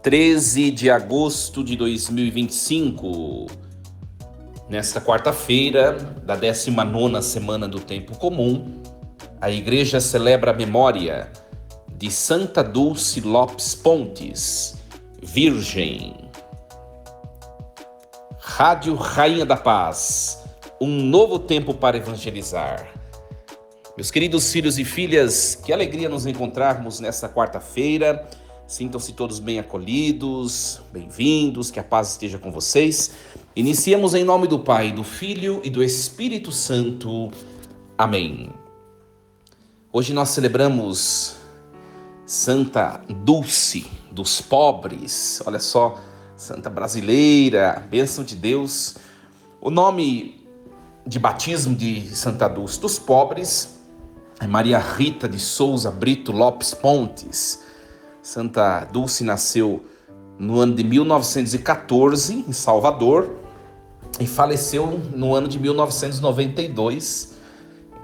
13 de agosto de 2025, nesta quarta-feira da 19ª semana do Tempo Comum, a Igreja celebra a memória de Santa Dulce Lopes Pontes, Virgem. Rádio Rainha da Paz, um novo tempo para evangelizar. Meus queridos filhos e filhas, que alegria nos encontrarmos nesta quarta-feira. Sintam-se todos bem acolhidos, bem-vindos, que a paz esteja com vocês. Iniciemos em nome do Pai, do Filho e do Espírito Santo. Amém. Hoje nós celebramos Santa Dulce dos pobres. Olha só, santa brasileira, bênção de Deus. O nome de batismo de Santa Dulce dos pobres é Maria Rita de Souza Brito Lopes Pontes. Santa Dulce nasceu no ano de 1914, em Salvador, e faleceu no ano de 1992,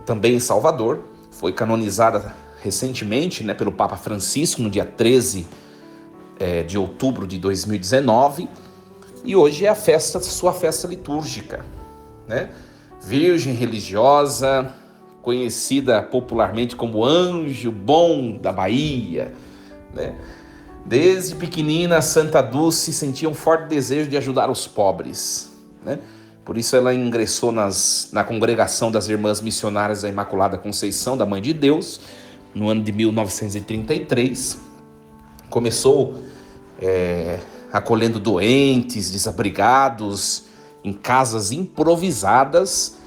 também em Salvador. Foi canonizada recentemente, pelo Papa Francisco, no dia 13 de outubro de 2019, e hoje é sua festa litúrgica, Virgem religiosa, conhecida popularmente como Anjo Bom da Bahia, Desde pequenina, Santa Dulce sentia um forte desejo de ajudar os pobres, Por isso ela ingressou na congregação das Irmãs Missionárias da Imaculada Conceição da Mãe de Deus, no ano de 1933. Começou acolhendo doentes, desabrigados, em casas improvisadas,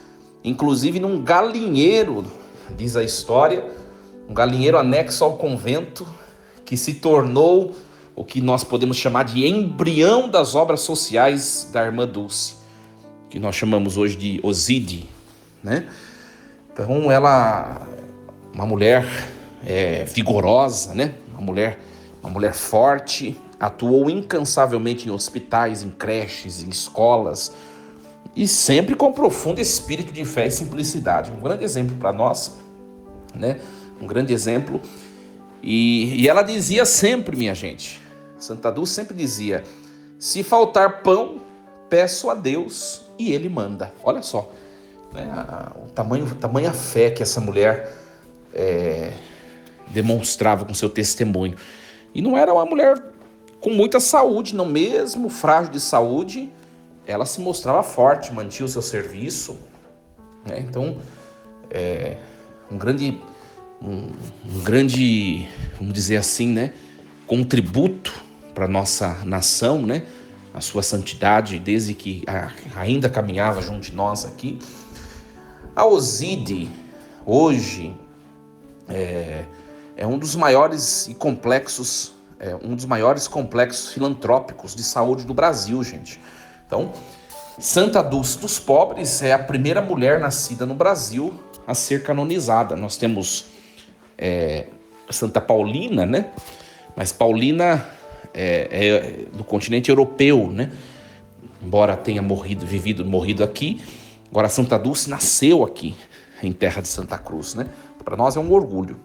inclusive num galinheiro, diz a história, um galinheiro anexo ao convento, que se tornou o que nós podemos chamar de embrião das obras sociais da Irmã Dulce, que nós chamamos hoje de OSID, Então ela, uma mulher vigorosa, uma mulher forte, atuou incansavelmente em hospitais, em creches, em escolas, e sempre com profundo espírito de fé e simplicidade. Um grande exemplo para nós, Um grande exemplo. E ela dizia sempre, minha gente, Santa Dulce sempre dizia: se faltar pão, peço a Deus e Ele manda. Olha só, tamanha fé que essa mulher demonstrava com seu testemunho. E não era uma mulher com muita saúde, não, mesmo frágil de saúde, ela se mostrava forte, mantinha o seu serviço, Então, um grande, vamos dizer assim, contributo para a nossa nação, a sua santidade, desde que ainda caminhava junto de nós aqui. A OSID, hoje, é um dos maiores e complexos, complexos filantrópicos de saúde do Brasil, gente. Então, Santa Dulce dos Pobres é a primeira mulher nascida no Brasil a ser canonizada. Nós temos Santa Paulina, Mas Paulina é do continente europeu, Embora tenha morrido aqui, agora Santa Dulce nasceu aqui, em terra de Santa Cruz, Para nós é um orgulho,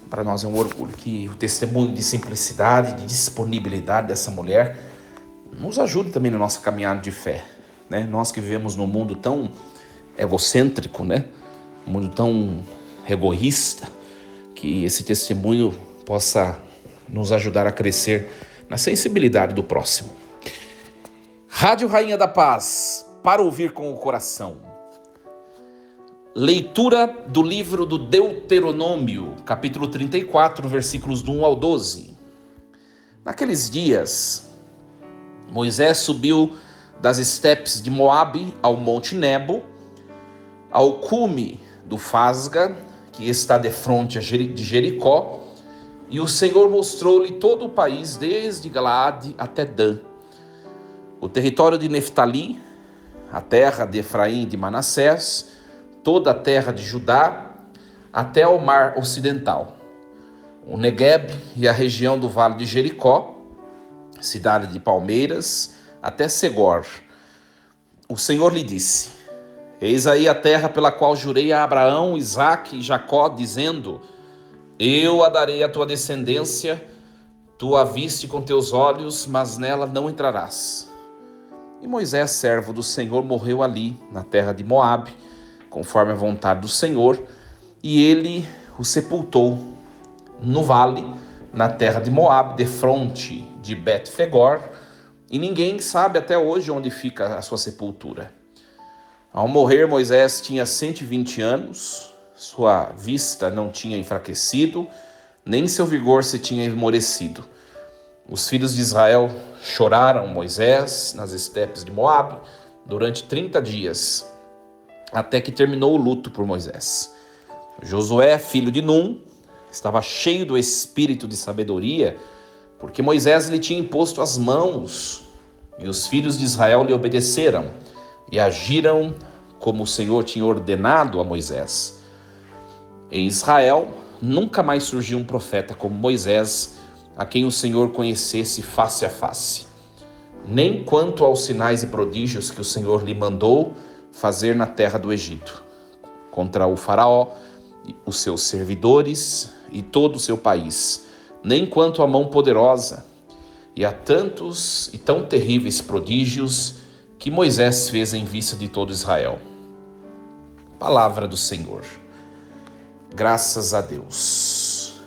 Para nós é um orgulho que o testemunho de simplicidade, de disponibilidade dessa mulher nos ajude também na nossa caminhada de fé, Nós que vivemos num mundo tão egocêntrico, Um mundo tão egoísta, que esse testemunho possa nos ajudar a crescer na sensibilidade do próximo. Rádio Rainha da Paz, para ouvir com o coração. Leitura do livro do Deuteronômio, capítulo 34, versículos do 1 ao 12. Naqueles dias, Moisés subiu das estepes de Moabe ao monte Nebo, ao cume do Fasga, que está defronte de Jericó, e o Senhor mostrou-lhe todo o país, desde Galaade até Dan, o território de Neftali, a terra de Efraim e de Manassés, toda a terra de Judá, até ao mar ocidental, o Negueb e a região do vale de Jericó, cidade de palmeiras, até Segor. O Senhor lhe disse: eis aí a terra pela qual jurei a Abraão, Isaque e Jacó, dizendo: eu a darei à tua descendência, Tu a viste com teus olhos, mas nela não entrarás. E Moisés, servo do Senhor, morreu ali, na terra de Moabe, conforme a vontade do Senhor, e ele o sepultou no vale, na terra de Moabe, defronte de Bet-Fegor, e ninguém sabe até hoje onde fica a sua sepultura. Ao morrer, Moisés tinha 120 anos, sua vista não tinha enfraquecido, nem seu vigor se tinha esmorecido. Os filhos de Israel choraram Moisés nas estepes de Moabe durante 30 dias, até que terminou o luto por Moisés. Josué, filho de Num, estava cheio do espírito de sabedoria, porque Moisés lhe tinha imposto as mãos, e os filhos de Israel lhe obedeceram e agiram como o Senhor tinha ordenado a Moisés. Em Israel nunca mais surgiu um profeta como Moisés, a quem o Senhor conhecesse face a face, nem quanto aos sinais e prodígios que o Senhor lhe mandou fazer na terra do Egito, contra o faraó, os seus servidores e todo o seu país, nem quanto à mão poderosa e a tantos e tão terríveis prodígios que Moisés fez em vista de todo Israel. Palavra do Senhor. Graças a Deus.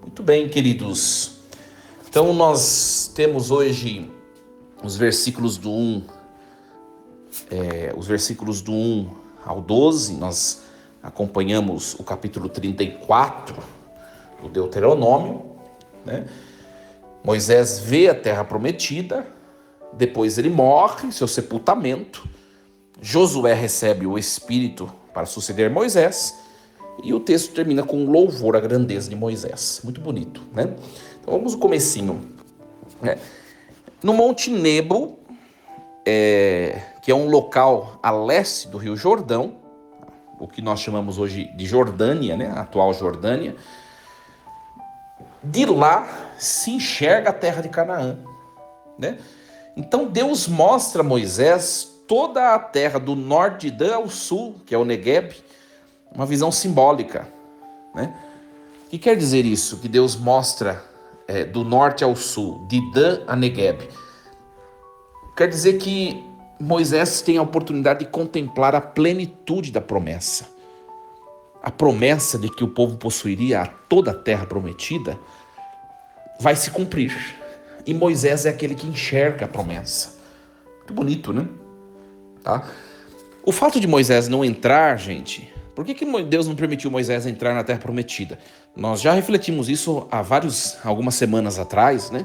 Muito bem, queridos. Então nós temos hoje os versículos do 1 ao 12, nós acompanhamos o capítulo 34 do Deuteronômio, né? Moisés vê a terra prometida, depois ele morre, seu sepultamento. Josué recebe o Espírito para suceder Moisés, e o texto termina com um louvor à grandeza de Moisés. Muito bonito, né? Então vamos no comecinho. No Monte Nebo, que é um local a leste do Rio Jordão, o que nós chamamos hoje de Jordânia, né? A atual Jordânia. De lá se enxerga a terra de Canaã, né? Então Deus mostra a Moisés toda a terra do norte de Dan ao sul, que é o Negueb, uma visão simbólica, né? O que quer dizer isso? Que Deus mostra do norte ao sul, de Dan a Negueb. Quer dizer que Moisés tem a oportunidade de contemplar a plenitude da promessa. A promessa de que o povo possuiria toda a terra prometida vai se cumprir. E Moisés é aquele que enxerga a promessa. Muito bonito, né? Tá? O fato de Moisés não entrar, gente, por que Deus não permitiu Moisés entrar na terra prometida? Nós já refletimos isso há algumas semanas atrás, né?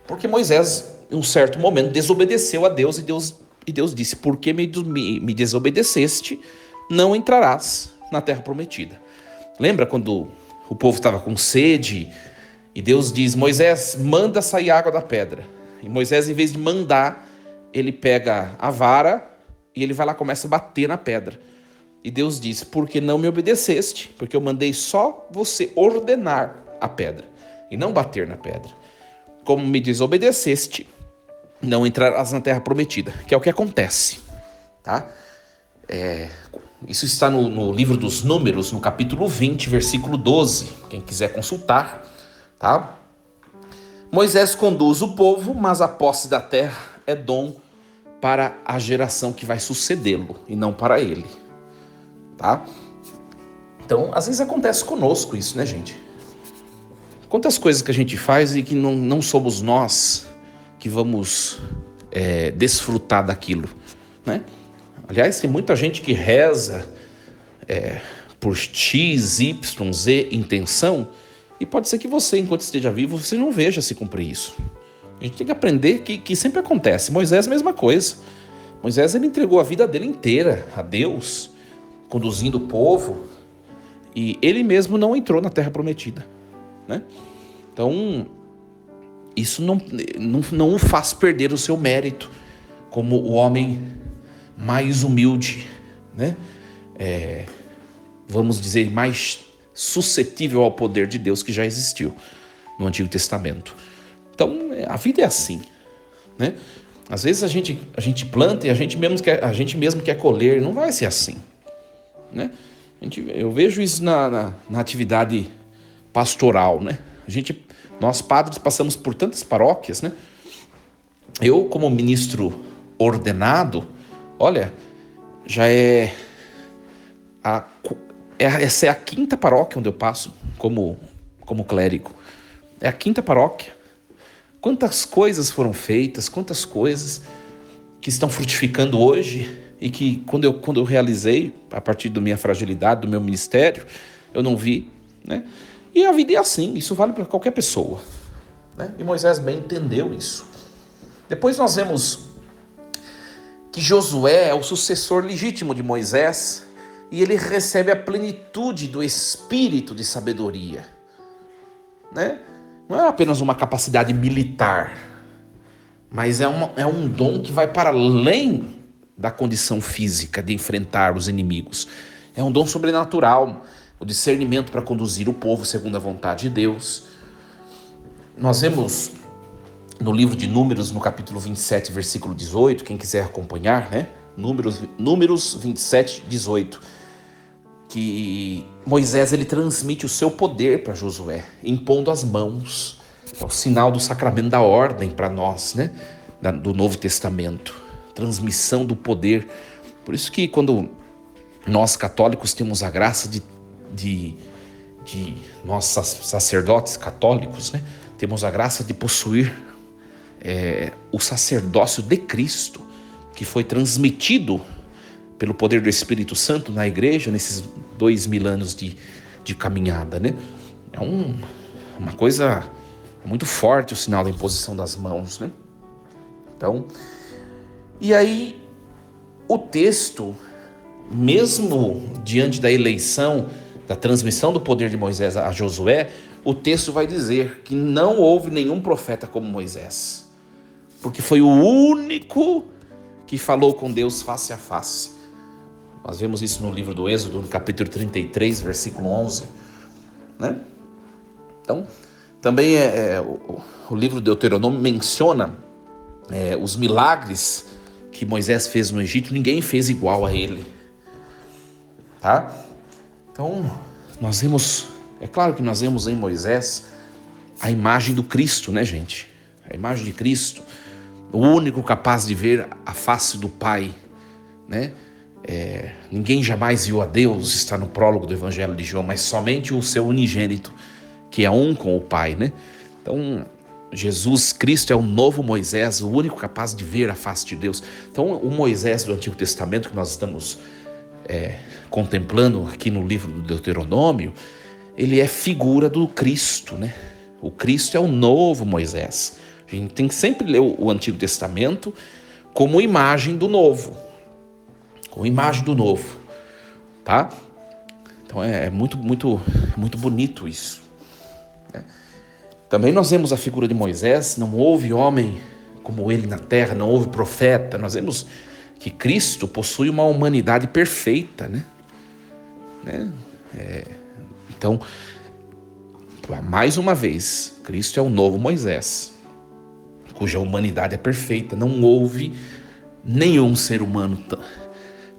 Porque Moisés, em um certo momento, desobedeceu a Deus, e Deus disse: por que me desobedeceste, não entrarás na terra prometida. Lembra quando o povo estava com sede e Deus diz: Moisés, manda sair água da pedra. E Moisés, em vez de mandar, ele pega a vara e ele vai lá e começa a bater na pedra. E Deus diz: porque não me obedeceste, porque eu mandei só você ordenar a pedra e não bater na pedra. Como me desobedeceste, não entrarás na terra prometida, que é o que acontece, tá? Isso está no livro dos Números, no capítulo 20, versículo 12, quem quiser consultar, tá? Moisés conduz o povo, mas a posse da terra é dom para a geração que vai sucedê-lo, e não para ele, tá? Então, às vezes acontece conosco isso, né, gente? Quantas coisas que a gente faz e que não somos nós que vamos desfrutar daquilo, né? Aliás, tem muita gente que reza por X, Y, Z intenção, e pode ser que você, enquanto esteja vivo, você não veja se cumprir isso. A gente tem que aprender que sempre acontece. Moisés, a mesma coisa. Moisés, ele entregou a vida dele inteira a Deus, conduzindo o povo, e ele mesmo não entrou na terra prometida, né? Então, isso não o faz perder o seu mérito como o homem mais humilde, né? Vamos dizer, mais suscetível ao poder de Deus que já existiu no Antigo Testamento. Então, a vida é assim, né? Às vezes a gente planta e a gente mesmo quer colher. Não vai ser assim, né? Eu vejo isso na atividade pastoral, né? A gente Nós padres passamos por tantas paróquias, né? Eu, como ministro ordenado, olha, já essa é a quinta paróquia onde eu passo como clérigo. É a quinta paróquia. Quantas coisas foram feitas, quantas coisas que estão frutificando hoje e que quando eu realizei, a partir da minha fragilidade, do meu ministério, eu não vi, né? E a vida é assim, isso vale para qualquer pessoa, né? E Moisés bem entendeu isso. Depois nós vemos que Josué é o sucessor legítimo de Moisés e ele recebe a plenitude do espírito de sabedoria, né? Não é apenas uma capacidade militar, mas é um dom que vai para além da condição física de enfrentar os inimigos. É um dom sobrenatural, o discernimento para conduzir o povo segundo a vontade de Deus. Nós vemos no livro de Números, no capítulo 27, versículo 18, quem quiser acompanhar, né? Números 27, 18, que Moisés ele transmite o seu poder para Josué, impondo as mãos. É o sinal do sacramento da ordem para nós, né? Do Novo Testamento. Transmissão do poder. Por isso que quando nós católicos temos a graça de nós sacerdotes católicos, né? Temos a graça de possuir o sacerdócio de Cristo, que foi transmitido pelo poder do Espírito Santo na igreja nesses 2000 anos de caminhada, né? É uma coisa muito forte o sinal da imposição das mãos, né? Então, e aí o texto, mesmo diante da eleição, da transmissão do poder de Moisés a Josué, o texto vai dizer que não houve nenhum profeta como Moisés, porque foi o único que falou com Deus face a face. Nós vemos isso no livro do Êxodo, no capítulo 33, versículo 11, né? Então, também o livro de Deuteronômio menciona os milagres que Moisés fez no Egito. Ninguém fez igual a ele, tá? Então, é claro que nós vemos em Moisés a imagem do Cristo, né, gente? A imagem de Cristo, o único capaz de ver a face do Pai, né? Ninguém jamais viu a Deus, está no prólogo do Evangelho de João, mas somente o seu unigênito, que é um com o Pai, né? Então, Jesus Cristo é o novo Moisés, o único capaz de ver a face de Deus. Então, o Moisés do Antigo Testamento que nós estamos contemplando aqui no livro do Deuteronômio, ele é figura do Cristo, né? O Cristo é o novo Moisés. A gente tem que sempre ler o Antigo Testamento como imagem do novo. Como imagem do novo, tá? Então é muito, muito, muito bonito isso, né? Também nós vemos a figura de Moisés. Não houve homem como ele na terra, não houve profeta. Nós vemos que Cristo possui uma humanidade perfeita, né? Então, mais uma vez, Cristo é o novo Moisés, cuja humanidade é perfeita. Não houve nenhum ser humano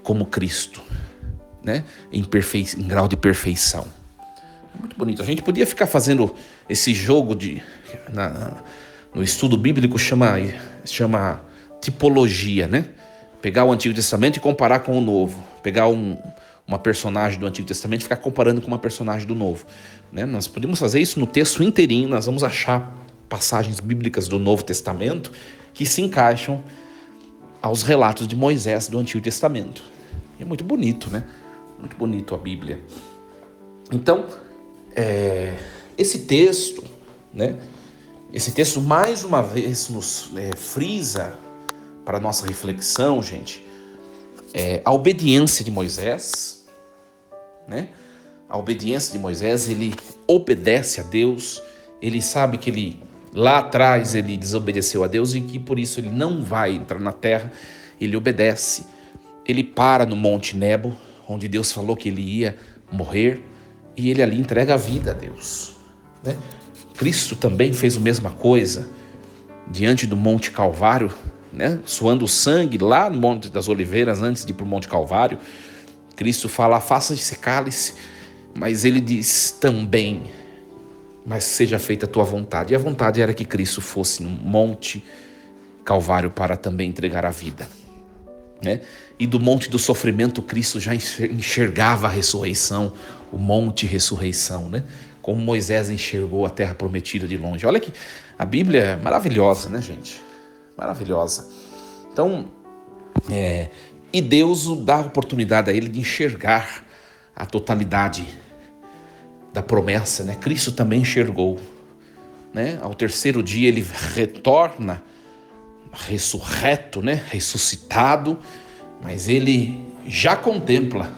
como Cristo, né? Em grau de perfeição. Muito bonito. A gente podia ficar fazendo esse jogo no estudo bíblico, chama tipologia, né? Pegar o Antigo Testamento e comparar com o Novo. Pegar uma personagem do Antigo Testamento e ficar comparando com uma personagem do Novo, né? Nós podemos fazer isso no texto inteirinho. Nós vamos achar passagens bíblicas do Novo Testamento que se encaixam aos relatos de Moisés do Antigo Testamento. É muito bonito, né? Muito bonito a Bíblia. Então, esse texto, né? Esse texto mais uma vez nos frisa para a nossa reflexão, gente, a obediência de Moisés, né? A obediência de Moisés, ele obedece a Deus. Ele sabe que lá atrás ele desobedeceu a Deus e que por isso ele não vai entrar na terra. Ele obedece. Ele para no Monte Nebo, onde Deus falou que ele ia morrer, e ele ali entrega a vida a Deus, né? Cristo também fez a mesma coisa diante do Monte Calvário, né? Suando o sangue lá no Monte das Oliveiras, antes de ir para o Monte Calvário. Cristo fala: faça esse cálice, mas ele diz também: mas seja feita a tua vontade. E a vontade era que Cristo fosse no monte Calvário para também entregar a vida, né? E do monte do sofrimento, Cristo já enxergava a ressurreição, o monte ressurreição, né? Como Moisés enxergou a terra prometida de longe. Olha que a Bíblia é maravilhosa, né, gente? Maravilhosa. Então, e Deus dá a oportunidade a ele de enxergar a totalidade da promessa, né? Cristo também enxergou, né? Ao terceiro dia ele retorna ressurreto, né? Ressuscitado, mas ele já contempla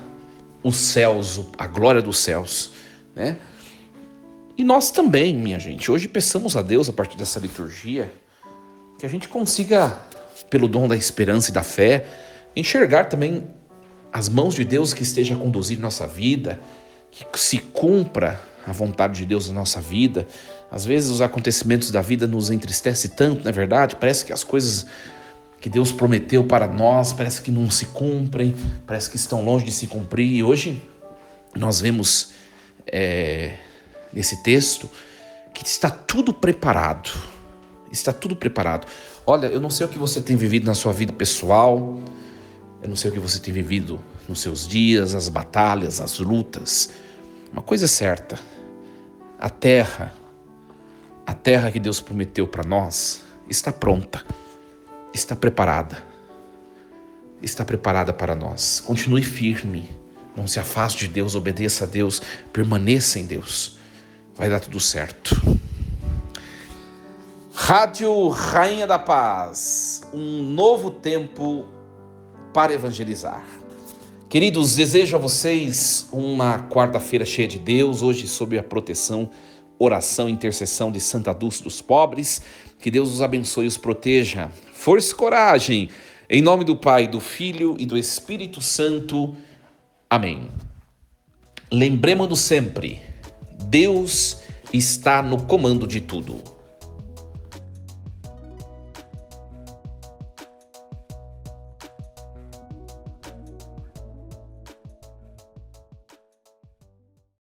os céus, a glória dos céus, né? E nós também, minha gente, hoje peçamos a Deus a partir dessa liturgia que a gente consiga, pelo dom da esperança e da fé, enxergar também as mãos de Deus que esteja a conduzir nossa vida, que se cumpra a vontade de Deus na nossa vida. Às vezes os acontecimentos da vida nos entristecem tanto, não é verdade? Parece que as coisas que Deus prometeu para nós, parece que não se cumprem, parece que estão longe de se cumprir. E hoje nós vemos nesse texto que está tudo preparado. Está tudo preparado. Olha, eu não sei o que você tem vivido na sua vida pessoal, eu não sei o que você tem vivido nos seus dias, as batalhas, as lutas. Uma coisa é certa, a terra que Deus prometeu para nós está pronta, está preparada para nós. Continue firme, não se afaste de Deus, obedeça a Deus, permaneça em Deus, vai dar tudo certo. Rádio Rainha da Paz, um novo tempo para evangelizar. Queridos, desejo a vocês uma quarta-feira cheia de Deus, hoje sob a proteção, oração e intercessão de Santa Dulce dos Pobres. Que Deus os abençoe e os proteja. Força e coragem, em nome do Pai, do Filho e do Espírito Santo. Amém. Lembremos-nos sempre, Deus está no comando de tudo.